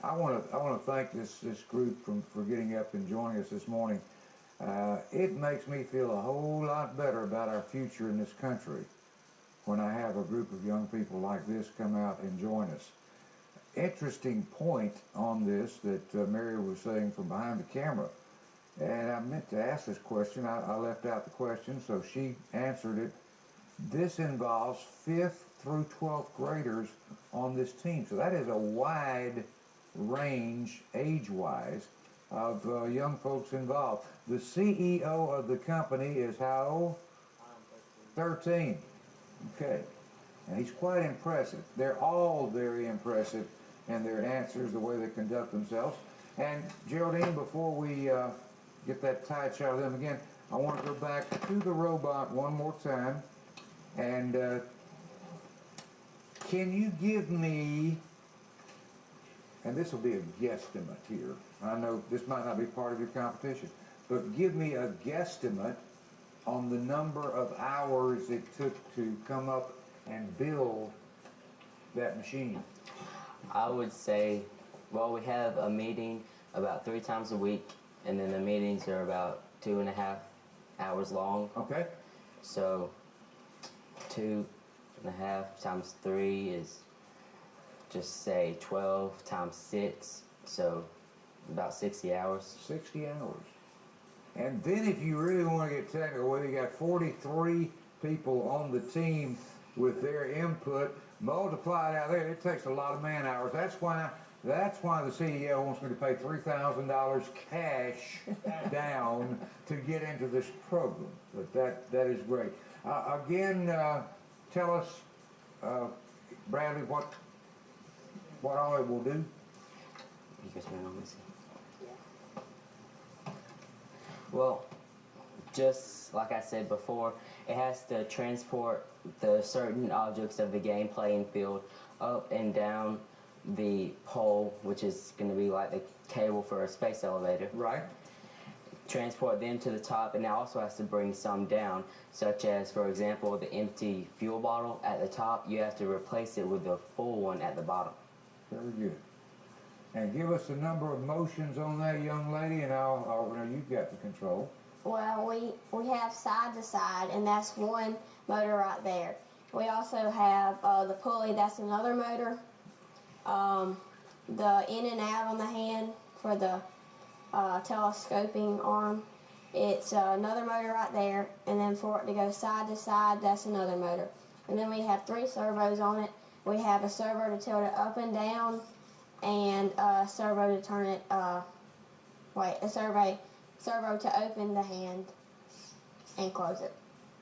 I want to thank this group for getting up and joining us this morning. It makes me feel a whole lot better about our future in this country when I have a group of young people like this come out and join us. Interesting point on this that Mary was saying from behind the camera. And I meant to ask this question. I left out the question, so she answered it. This involves 5th through 12th graders on this team. So that is a wide range, age-wise, of young folks involved. The CEO of the company is how old? 13. Okay. And he's quite impressive. They're all very impressive in their answers, the way they conduct themselves. And Geraldine, before we get that tied shot of them again, I want to go back to the robot one more time. And can you give me, and this will be a guesstimate here, I know this might not be part of your competition, but give me a guesstimate on the number of hours it took to come up and build that machine. I would say, well, we have a meeting about 3 times a week, and then the meetings are about 2.5 hours long. Okay. So 2.5 times 3 is, just say 12 times 6, so about 60 hours. 60 hours. And then if you really want to get technical, well, you got 43 people on the team with their input, multiplied out there, it takes a lot of man hours. That's why the CEO wants me to pay $3,000 cash down to get into this program. But that is great. Again, tell us, Bradley, what all it will do. You guys want to listen? Well, just like I said before, it has to transport the certain objects of the game playing field up and down the pole, which is going to be like the cable for a space elevator. Right. Transport them to the top, and it also has to bring some down, such as, for example, the empty fuel bottle at the top. You have to replace it with a full one at the bottom. Very good. And give us the number of motions on that, young lady, and now you've got the control. Well, we have side to side, and that's one motor right there. We also have the pulley, that's another motor. The in and out on the hand for the telescoping arm, it's another motor right there. And then for it to go side to side, that's another motor. And then we have 3 servos on it. We have a servo to tilt it up and down, and a servo to turn it, servo to open the hand and close it.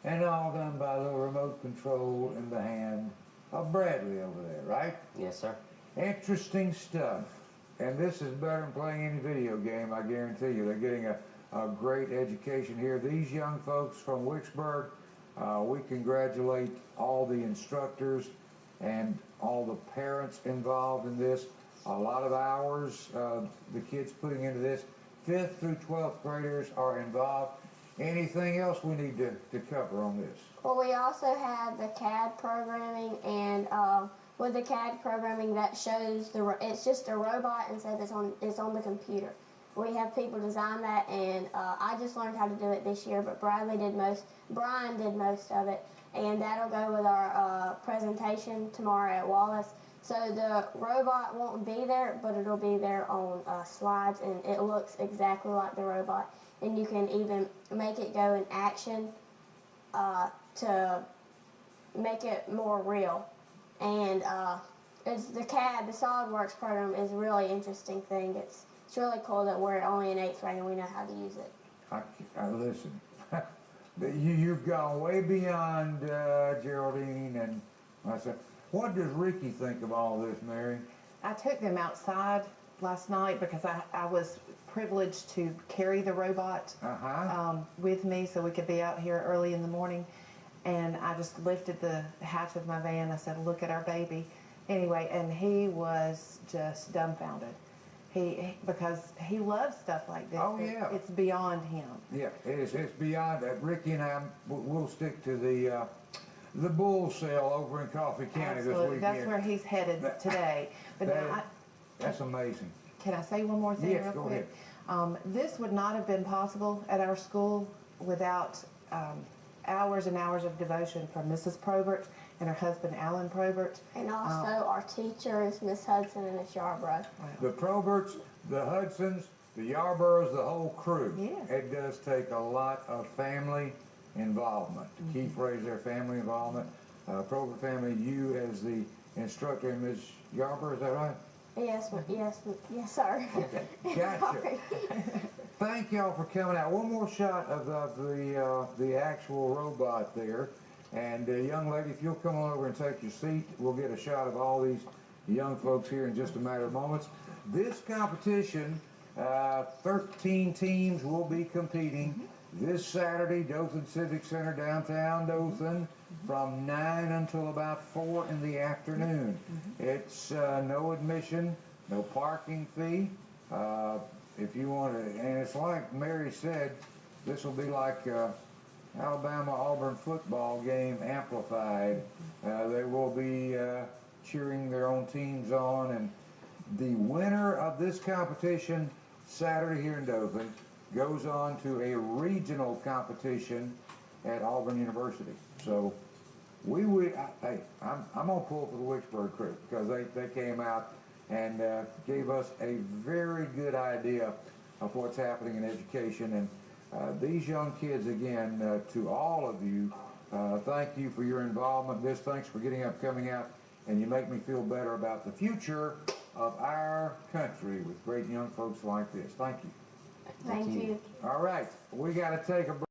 And all done by the remote control in the hand of Bradley over there, right? Yes, sir. Interesting stuff. And this is better than playing any video game, I guarantee you. They're getting a great education here. These young folks from Wicksburg, we congratulate all the instructors and all the parents involved in this. A lot of hours the kids putting into this. 5th through 12th graders are involved. Anything else we need to cover on this? Well, we also have the CAD programming, and with the CAD programming that shows it's just a robot instead it's on the computer. We have people design that, and I just learned how to do it this year, but Brian did most of it, and that'll go with our presentation tomorrow at Wallace. So the robot won't be there, but it'll be there on slides, and it looks exactly like the robot. And you can even make it go in action to make it more real. And it's the CAD, the SolidWorks program, is a really interesting thing. It's really cool that we're only in 8th grade and we know how to use it. Listen, you've gone way beyond Geraldine and myself. What does Ricky think of all this, Mary? I took them outside last night because I was privileged to carry the robot with me so we could be out here early in the morning. And I just lifted the hatch of my van. I said, "Look at our baby." Anyway, and he was just dumbfounded. Because he loves stuff like this. Oh, yeah. It's beyond him. Yeah, it's beyond that. Ricky and I, we'll stick to the bull sale over in Coffee County Absolutely. this weekend. That's where he's headed today. But That's amazing. Can I say one more thing Yes, real go quick? ahead. This would not have been possible at our school without hours and hours of devotion from Mrs. Probert and her husband, Alan Probert. And also our teachers, Miss Hudson and Miss Yarbrough. The Proberts, the Hudsons, the Yarboroughs, the whole crew. Yes. It does take a lot of family involvement to keep raise their family involvement. Probert family, you as the instructor and Ms. Yarborough, is that right? Yes, yes, sir. Gotcha. Sorry. Thank y'all for coming out. One more shot of the actual robot there. And young lady, if you'll come on over and take your seat, we'll get a shot of all these young folks here in just a matter of moments. This competition, 13 teams will be competing this Saturday, Dothan Civic Center, downtown Dothan, from 9 until about 4 in the afternoon. It's no admission, no parking fee. If you want to, and it's like Mary said, this will be like Alabama-Auburn football game amplified. They will be cheering their own teams on, and the winner of this competition Saturday here in Dothan goes on to a regional competition at Auburn University. So hey, I'm gonna pull for the Wicksburg crew because they came out and gave us a very good idea of what's happening in education. And these young kids, again, to all of you, thank you for your involvement in this. Thanks for getting up, coming out, and you make me feel better about the future of our country with great young folks like this. Thank you. Thank you. All right, we got to take a break.